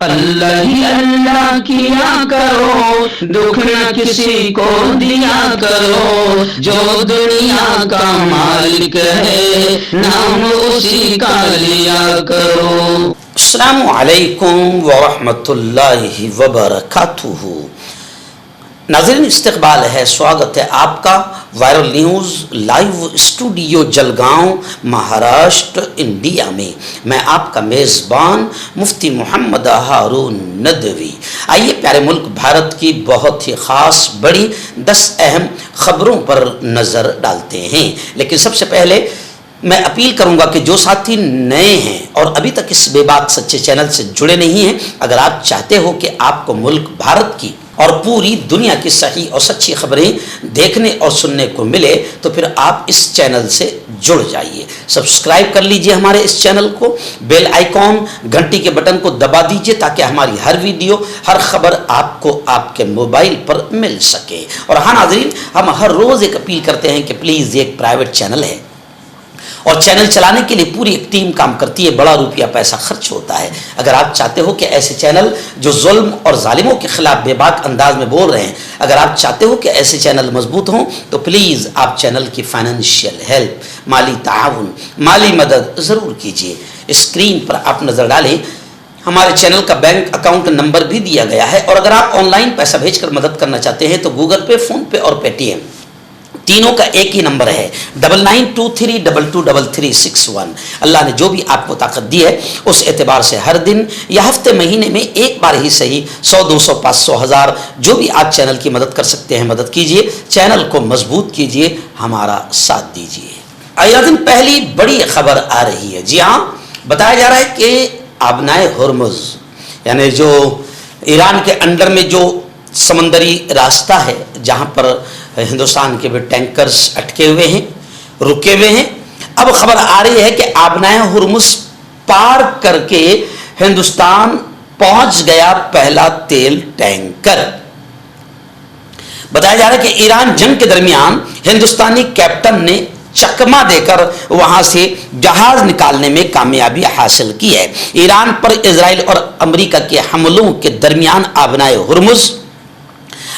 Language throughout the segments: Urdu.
اللہ ہی اللہ کیا کرو، دکھ نہ کسی کو دیا کرو، جو دنیا کا مالک ہے نام اسی کا لیا کرو۔ السلام علیکم ورحمۃ اللہ وبرکاتہ۔ ناظرین، استقبال ہے، سواگت ہے آپ کا viral news live studio Jalgaon Maharashtra India میں۔ میں آپ کا میزبان مفتی محمد ہارون ندوی۔ آئیے پیارے ملک بھارت کی بہت ہی خاص بڑی 10 اہم خبروں پر نظر ڈالتے ہیں، لیکن سب سے پہلے میں اپیل کروں گا کہ جو ساتھی نئے ہیں اور ابھی تک اس بے بات سچے چینل سے جڑے نہیں ہیں، اگر آپ چاہتے ہو کہ آپ کو ملک بھارت کی اور پوری دنیا کی صحیح اور سچی خبریں دیکھنے اور سننے کو ملے تو پھر آپ اس چینل سے جڑ جائیے۔ سبسکرائب کر لیجئے ہمارے اس چینل کو، بیل آئیکن گھنٹی کے بٹن کو دبا دیجئے تاکہ ہماری ہر ویڈیو، ہر خبر آپ کو آپ کے موبائل پر مل سکے۔ اور ہاں ناظرین، ہم ہر روز ایک اپیل کرتے ہیں کہ پلیز یہ ایک پرائیویٹ چینل ہے اور چینل چلانے کے لیے پوری ایک ٹیم کام کرتی ہے، بڑا روپیہ پیسہ خرچ ہوتا ہے۔ اگر آپ چاہتے ہو کہ ایسے چینل جو ظلم اور ظالموں کے خلاف بے باک انداز میں بول رہے ہیں، اگر آپ چاہتے ہو کہ ایسے چینل مضبوط ہوں تو پلیز آپ چینل کی فائنینشیل ہیلپ، مالی تعاون، مالی مدد ضرور کیجیے۔ اسکرین پر آپ نظر ڈالیں، ہمارے چینل کا بینک اکاؤنٹ نمبر بھی دیا گیا ہے، اور اگر آپ آن لائن پیسہ بھیج کر مدد کرنا چاہتے ہیں تو گوگل پے، فون پے اور پے ٹی ایم تینوں کا ایک ہی نمبر ہے 9923223361۔ اللہ نے جو بھی آپ کو طاقت دی ہے اس اعتبار سے ہر دن یا ہفتے مہینے میں ایک بار ہی صحیح 100 200 500 1000 جو بھی آپ چینل کی مدد کر سکتے ہیں مدد کیجئے، چینل کو مضبوط کیجئے، ہمارا ساتھ دیجئے۔ آئیے دن پہلی بڑی خبر آ رہی ہے۔ جی ہاں، بتایا جا رہا ہے کہ آبنائے ہرمز یعنی جو ایران کے انڈر میں جو سمندری راستہ ہے جہاں پر ہندوستان کے بھی ٹینکرز اٹکے ہوئے ہیں، رکے ہوئے ہیں، اب خبر آ رہی ہے کہ آبنائے ہرمز پار کر کے ہندوستان پہنچ گیا پہلا تیل ٹینکر۔ بتایا جا رہا ہے کہ ایران جنگ کے درمیان ہندوستانی کیپٹن نے چکما دے کر وہاں سے جہاز نکالنے میں کامیابی حاصل کی ہے۔ ایران پر اسرائیل اور امریکہ کے حملوں کے درمیان آبنائے ہرمز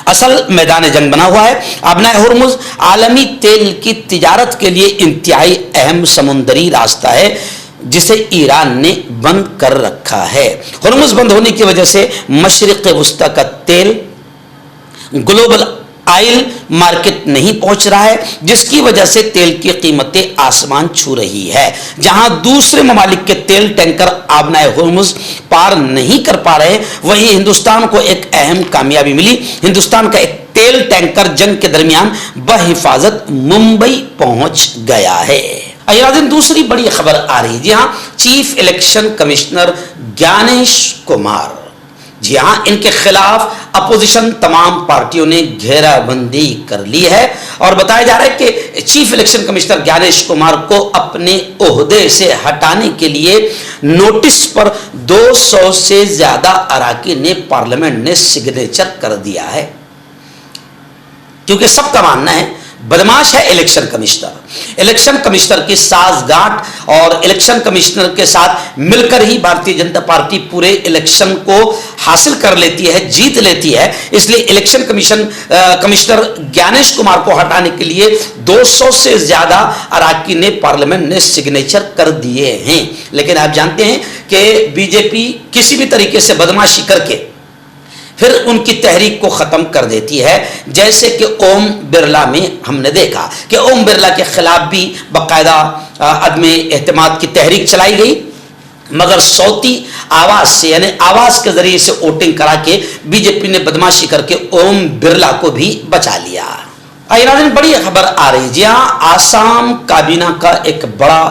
اصل میدان جنگ بنا ہوا ہے۔ آبنائے ہرمز عالمی تیل کی تجارت کے لیے انتہائی اہم سمندری راستہ ہے جسے ایران نے بند کر رکھا ہے۔ ہرمز بند ہونے کی وجہ سے مشرق وسطی کا تیل گلوبل آئل مارکیٹ نہیں پہنچ رہا ہے، جس کی وجہ سے تیل کی قیمتیں آسمان چھو رہی ہے۔ جہاں دوسرے ممالک کے تیل ٹینکر آبنائے ہرمز پار نہیں کر پا رہے، وہیں ہندوستان کو ایک اہم کامیابی ملی۔ ہندوستان کا ایک تیل ٹینکر جنگ کے درمیان بحفاظت ممبئی پہنچ گیا ہے۔ دن دوسری بڑی خبر آ رہی ہے۔ جی ہاں، چیف الیکشن کمشنر گیانیش کمار، جی ہاں، ان کے خلاف اپوزیشن تمام پارٹیوں نے گھیرا بندی کر لی ہے، اور بتایا جا رہا ہے کہ چیف الیکشن کمشنر گیانیش کمار کو اپنے عہدے سے ہٹانے کے لیے نوٹس پر 200 سے زیادہ اراکین پارلیمنٹ نے سگنیچر کر دیا ہے، کیونکہ سب کا ماننا ہے بدماش ہے الیکشن کمشنر۔ الیکشن کمشنر کی ساز گانٹھ اور الیکشن کمشنر کے ساتھ مل کر ہی بھارتیہ جنتا پارٹی پورے الیکشن کو حاصل کر لیتی ہے، جیت لیتی ہے۔ اس لیے الیکشن کمشنر گیانیش کمار کو ہٹانے کے لیے 200 سے زیادہ اراکین پارلیمنٹ نے سگنیچر کر دیے ہیں، لیکن آپ جانتے ہیں کہ بی جے پی کسی بھی طریقے سے بدماشی کر کے پھر ان کی تحریک کو ختم کر دیتی ہے، جیسے کہ اوم برلا میں ہم نے دیکھا کہ اوم برلا کے خلاف بھی باقاعدہ عدم اعتماد کی تحریک چلائی گئی، مگر صوتی آواز سے یعنی آواز کے ذریعے سے ووٹنگ کرا کے بی جے پی نے بدماشی کر کے اوم برلا کو بھی بچا لیا۔ ناظرین، بڑی خبر آ رہی ہے۔ جی ہاں، آسام کابینہ کا ایک بڑا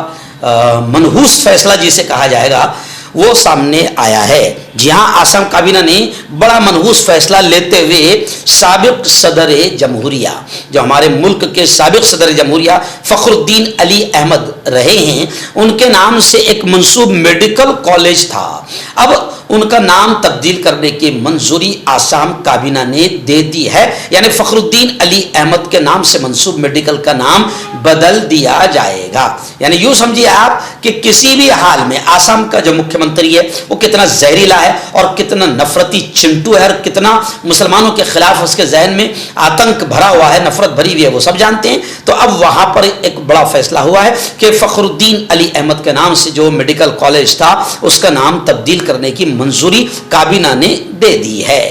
منحوس فیصلہ جسے کہا جائے گا وہ سامنے آیا ہے۔ جی ہاں، آسام کابینہ نے بڑا منحوس فیصلہ لیتے ہوئے سابق صدر جمہوریہ، جو ہمارے ملک کے سابق صدر جمہوریہ فخر الدین علی احمد رہے ہیں، ان کے نام سے ایک منسوب میڈیکل کالج تھا، اب ان کا نام تبدیل کرنے کی منظوری آسام کابینہ نے دے دی ہے، یعنی فخر الدین علی احمد کے نام سے منسوب میڈیکل کا نام بدل دیا جائے گا۔ یعنی یوں سمجھیے آپ کہ کسی بھی حال میں آسام کا جو مکھیہ منتری ہے وہ کتنا زہریلا ہے ہے اور کتنا نفرتی چنٹو ہے اور کتنا مسلمانوں کے خلاف اس کے ذہن میں آتنک بھرا ہوا ہے، نفرت بھری ہوئی ہے، وہ سب جانتے ہیں۔ تو اب وہاں پر ایک بڑا فیصلہ ہوا ہے کہ فخر الدین علی احمد کے نام سے جو میڈیکل کالج تھا اس کا نام تبدیل کرنے کی منظوری کابینہ نے دے دی ہے۔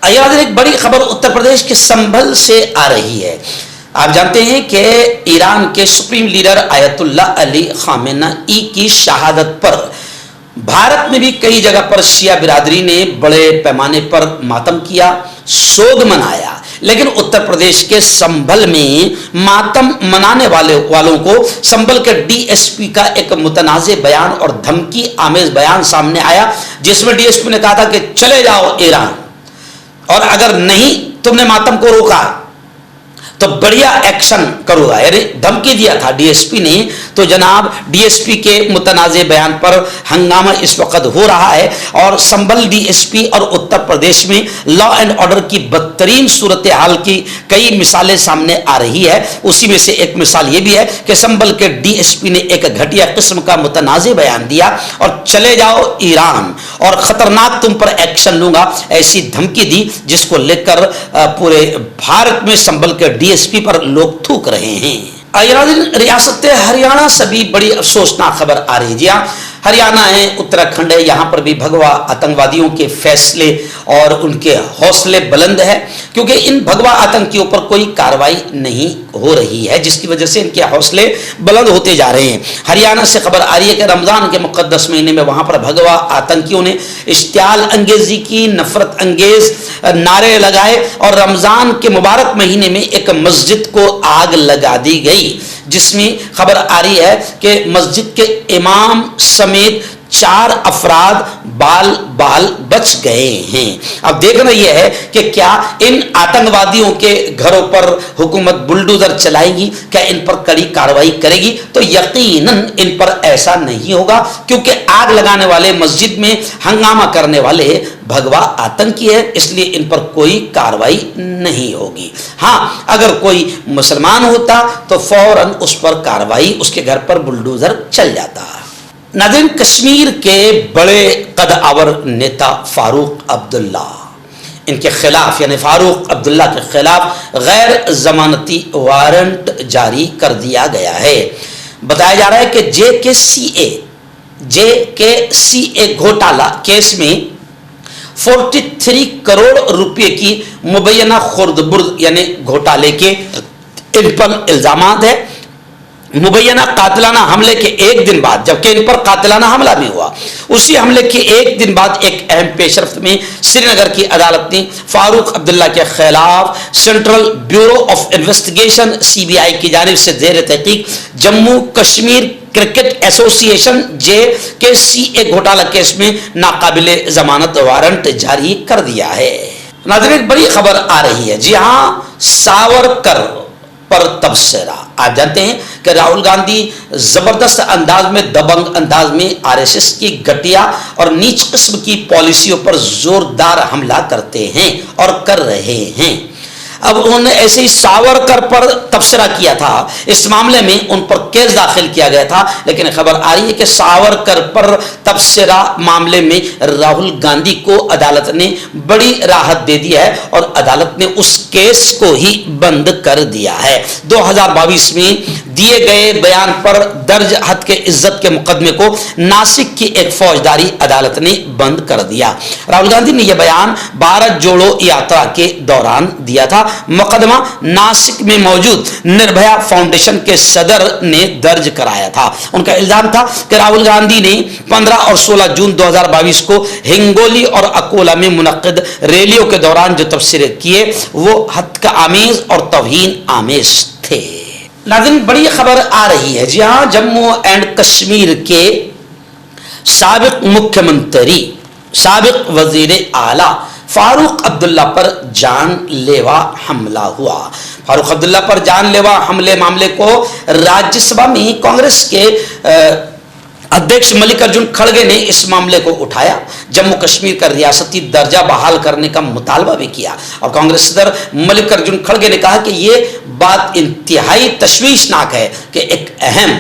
ایک بڑی خبر اتر پردیش کے سنبھل سے آ رہی ہے۔ آپ جانتے ہیں کہ ایران کے سپریم لیڈر آیت اللہ علی خامنئی کی شہادت پر بھارت میں بھی کئی جگہ پر شیعہ برادری نے بڑے پیمانے پر ماتم کیا، سوگ منایا، لیکن اتر پردیش کے سنبھل میں ماتم منانے والوں کو سنبھل کے ڈی ایس پی کا ایک متنازع بیان اور دھمکی آمیز بیان سامنے آیا، جس میں ڈی ایس پی نے کہا تھا کہ چلے جاؤ ایران، اور اگر نہیں تم نے ماتم کو روکا تو بڑھیا ایکشن کروں گا، یعنی دھمکی دیا تھا ڈی ایس پی نے۔ تو جناب ڈی ایس پی کے متنازع بیان پر ہنگامہ اس وقت ہو رہا ہے، اور سنبھل ڈی ایس پی اور اتر پردیش میں لا اینڈ آرڈر کی بدترین صورتحال کی کئی مثالیں سامنے آ رہی ہے۔ اسی میں سے ایک مثال یہ بھی ہے کہ سنبھل کے ڈی ایس پی نے ایک گھٹیا قسم کا متنازع بیان دیا اور چلے جاؤ ایران اور خطرناک تم پر ایکشن لوں گا ایسی دھمکی دی، جس کو لے کر پورے بھارت میں سنبھل کے ڈی ایس پی پر لوگ تھوک رہے ہیں۔ ریاست ہریانہ سے بھی بڑی افسوسناک خبر آ رہی ہے۔ جی ہاں، ہریانہ ہے، اتراکھنڈ ہے، یہاں پر بھی بھگوا آتنکوادیوں کے فیصلے اور ان کے حوصلے بلند ہے، کیونکہ ان بھگوا آتنکیوں پر کوئی کارروائی نہیں ہو رہی ہے، جس کی وجہ سے ان کے حوصلے بلند ہوتے جا رہے ہیں۔ ہریانہ سے خبر آ رہی ہے کہ رمضان کے مقدس مہینے میں وہاں پر بھگوا آتنکیوں نے اشتعال انگیزی کی، نفرت انگیز نعرے لگائے اور رمضان کے مبارک مہینے میں ایک مسجد کو آگ لگا دی گئی، جس میں خبر آ رہی ہے کہ مسجد کے امام سمیت 4 افراد بال بچ گئے ہیں۔ اب دیکھنا یہ ہے کہ کیا ان آتنکوادیوں کے گھروں پر حکومت بلڈوزر چلائے گی، کیا ان پر کڑی کارروائی کرے گی؟ تو یقیناً ان پر ایسا نہیں ہوگا، کیونکہ آگ لگانے والے، مسجد میں ہنگامہ کرنے والے بھگوا آتنکی ہے، اس لیے ان پر کوئی کارروائی نہیں ہوگی۔ ہاں، اگر کوئی مسلمان ہوتا تو فوراً اس پر کارروائی، اس کے گھر پر بلڈوزر چل جاتا۔ ناظرین، کشمیر کے بڑے قد آور نیتا فاروق عبداللہ، ان کے خلاف یعنی فاروق عبداللہ کے خلاف غیر ضمانتی وارنٹ جاری کر دیا گیا ہے۔ بتایا جا رہا ہے کہ جے کے سی اے گھوٹالہ کیس میں 43 کروڑ روپے کی مبینہ خرد برد یعنی گھوٹالے کے ان پر الزامات ہیں۔ مبینہ قاتلانہ حملے کے ایک دن بعد، جبکہ ان پر قاتلانہ حملہ نہیں ہوا، اسی حملے کے ایک دن بعد ایک اہم پیش رفت میں سری نگر کی عدالت نے فاروق عبداللہ کے خلاف central bureau of investigation C B I کی جانب سے زیر تحقیق جموں کشمیر کرکٹ ایسوسی ایشن جے کے سی اے گھوٹالہ کیس میں ناقابل ضمانت وارنٹ جاری کر دیا ہے۔ ناظرین، بڑی خبر آ رہی ہے۔ جی ہاں، ساورکر پر تبصرہ۔ آپ جانتے ہیں کہ راہل گاندھی زبردست انداز میں، دبنگ انداز میں آر ایس ایس کی گھٹیا اور نیچ قسم کی پالیسیوں پر زوردار حملہ کرتے ہیں اور کر رہے ہیں۔ اب انہوں نے ایسے ہی ساورکر پر تبصرہ کیا تھا، اس معاملے میں ان پر کیس داخل کیا گیا تھا، لیکن خبر آ رہی ہے کہ ساورکر پر تبصرہ معاملے میں راہل گاندھی کو عدالت نے بڑی راحت دے دی ہے اور عدالت نے اس کیس کو ہی بند کر دیا ہے۔ 2022 میں دیے گئے بیان پر درج حد کے عزت کے مقدمے کو ناسک کی ایک فوجداری عدالت نے بند کر دیا۔ راہل گاندھی نے یہ بیان بھارت جوڑو یاترا کے دوران دیا تھا۔ مقدمہ ناسک میں موجود نربھیا فاؤنڈیشن کے صدر نے درج کرایا تھا۔ ان کا الزام تھا کہ راہل گاندھی نے 15 اور 16 جون 2022 کو ہنگولی اور اکولا میں منعقد ریلیوں کے دوران جو تبصرے کیے وہ ہتک آمیز اور توہین آمیز تھے۔ ناظرین، بڑی خبر آ رہی ہے۔ جی ہاں، جموں اینڈ کشمیر کے سابق مکھیہ منتری، سابق وزیر اعلیٰ فاروق عبداللہ پر جان لیوا حملہ ہوا۔ فاروق عبداللہ پر جان لیوا حملے معاملے کو راجیہ سبھا میں کانگریس کے ادھیکش ملک ارجن کھڑگے نے اس معاملے کو اٹھایا، جموں کشمیر کا ریاستی درجہ بحال کرنے کا مطالبہ بھی کیا، اور کانگریس صدر ملک ارجن کھڑگے نے کہا کہ یہ بات انتہائی تشویشناک ہے کہ ایک اہم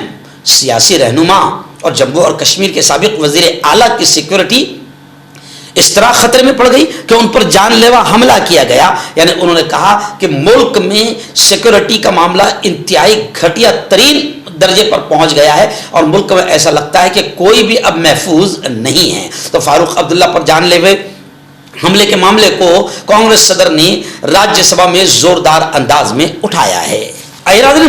سیاسی رہنما اور جموں اور کشمیر کے سابق وزیر اعلیٰ کی سیکیورٹی اس طرح خطرے میں پڑ گئی کہ ان پر جان لیوا حملہ کیا گیا. یعنی انہوں نے کہا کہ ملک میں سیکورٹی کا معاملہ انتہائی گھٹیا ترین درجے پر پہنچ گیا ہے اور ملک میں ایسا لگتا ہے کہ کوئی بھی اب محفوظ نہیں ہے. تو فاروق عبداللہ پر جان لیوا حملے کے معاملے کو کانگریس صدر نے راجیہ سبھا میں زوردار انداز میں اٹھایا ہے.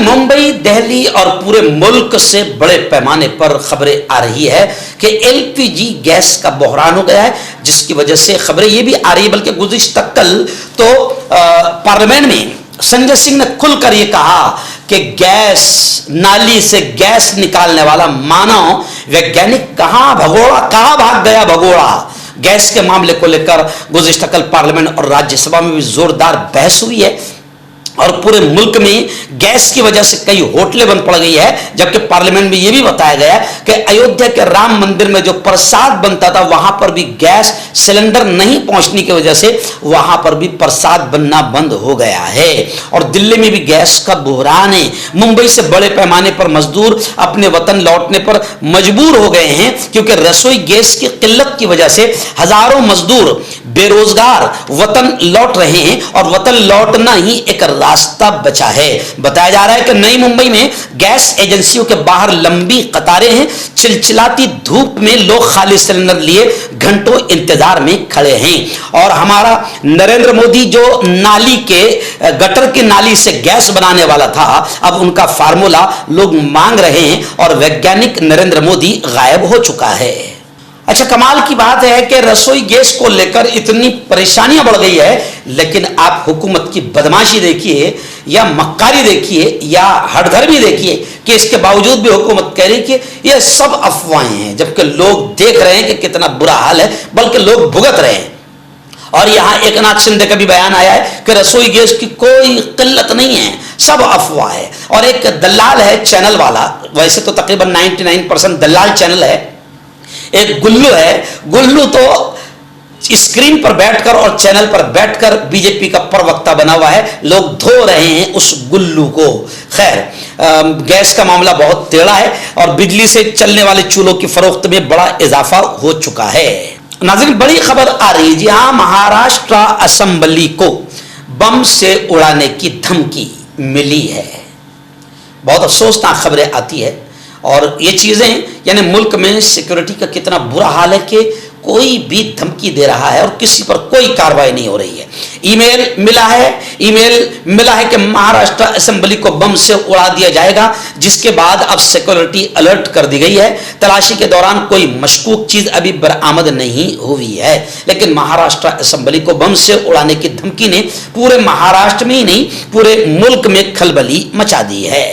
ممبئی، دہلی اور پورے ملک سے بڑے پیمانے پر خبریں آ رہی ہے کہ ایل پی جی گیس کا بحران ہو گیا ہے، جس کی وجہ سے خبریں یہ بھی آ رہی ہے، بلکہ گزشتہ کل تو پارلیمنٹ میں سنجے سنگھ نے کھل کر یہ کہا کہ گیس نالی سے گیس نکالنے والا مانو ویگیانک کہاں بھاگ گیا بھگوڑا. گیس کے معاملے کو لے کر گزشتہ کل پارلیمنٹ اور راجیہ سبھا میں بھی زوردار بحث ہوئی ہے اور پورے ملک میں گیس کی وجہ سے کئی ہوٹلیں بند پڑ گئی ہے. جبکہ پارلیمنٹ میں یہ بھی بتایا گیا کہ ایودھیا کے رام مندر میں جو پرساد بنتا تھا وہاں پر بھی گیس سلنڈر نہیں پہنچنے کی وجہ سے وہاں پر بھی پرساد بننا بند ہو گیا ہے. اور دلی میں بھی گیس کا بحران ہے. ممبئی سے بڑے پیمانے پر مزدور اپنے وطن لوٹنے پر مجبور ہو گئے ہیں کیونکہ رسوئی گیس کی قلت کی وجہ سے ہزاروں مزدور بے روزگار وطن لوٹ رہے ہیں اور وطن لوٹنا ہی ایک راستہ بچا ہے. بتایا جا رہا ہے کہ نئی ممبئی میں گیس ایجنسیوں کے باہر لمبی قطاریں ہیں. چلچلاتی دھوپ میں لوگ خالی سلنڈر لیے گھنٹوں انتظار میں کھڑے ہیں. اور ہمارا نریندر مودی جو نالی کے گٹر کی نالی سے گیس بنانے والا تھا، اب ان کا فارمولا لوگ مانگ رہے ہیں اور ویگیانک نریندر مودی غائب ہو چکا ہے. اچھا، کمال کی بات ہے کہ رسوئی گیس کو لے کر اتنی پریشانیاں بڑھ گئی ہے، لیکن آپ حکومت کی بدماشی دیکھیے یا مکاری دیکھیے یا ہٹ دھرمی دیکھیے کہ اس کے باوجود بھی حکومت کہہ رہی کہ یہ سب افواہیں ہیں، جبکہ لوگ دیکھ رہے ہیں کہ کتنا برا حال ہے، بلکہ لوگ بھگت رہے ہیں. اور یہاں ایک ناتھ شندے کا بھی بیان آیا ہے کہ رسوئی گیس کی کوئی قلت نہیں ہے، سب افواہ ہے. اور ایک دلال ہے چینل والا، ویسے تو تقریباً 99% دلال چینل ہے، ایک گلو ہے. گلو تو اسکرین پر بیٹھ کر اور چینل پر بیٹھ کر بی جے پی کا پروکتا بنا ہوا ہے. لوگ دھو رہے ہیں اس گلو کو. خیر، گیس کا معاملہ بہت ٹیڑھا ہے اور بجلی سے چلنے والے چولہوں کی فروخت میں بڑا اضافہ ہو چکا ہے. ناظرین، بڑی خبر آ رہی ہے. جی ہاں، مہاراشٹرا اسمبلی کو بم سے اڑانے کی دھمکی ملی ہے. بہت افسوسناک خبریں آتی ہے اور یہ چیزیں یعنی ملک میں سیکورٹی کا کتنا برا حال ہے کہ کوئی بھی دھمکی دے رہا ہے اور کسی پر کوئی کارروائی نہیں ہو رہی ہے. ای میل ملا ہے کہ مہاراشٹرا اسمبلی کو بم سے اڑا دیا جائے گا، جس کے بعد اب سیکورٹی الرٹ کر دی گئی ہے. تلاشی کے دوران کوئی مشکوک چیز ابھی برآمد نہیں ہوئی ہے، لیکن مہاراشٹرا اسمبلی کو بم سے اڑانے کی دھمکی نے پورے مہاراشٹر میں ہی نہیں پورے ملک میں کھلبلی مچا دی ہے.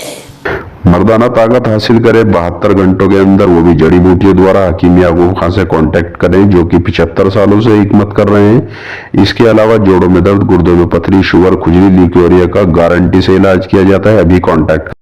مردانہ طاقت حاصل کرے 72 گھنٹوں کے اندر، وہ بھی جڑی بوٹیوں دوارا. حکیم یعقوب خان سے کانٹیکٹ کریں جو کہ 75 سالوں سے حکمت کر رہے ہیں. اس کے علاوہ جوڑوں میں درد، گردوں میں پتھری، شوگر، کھجلی، لیکوریا کا گارنٹی سے علاج کیا جاتا ہے. ابھی کانٹیکٹ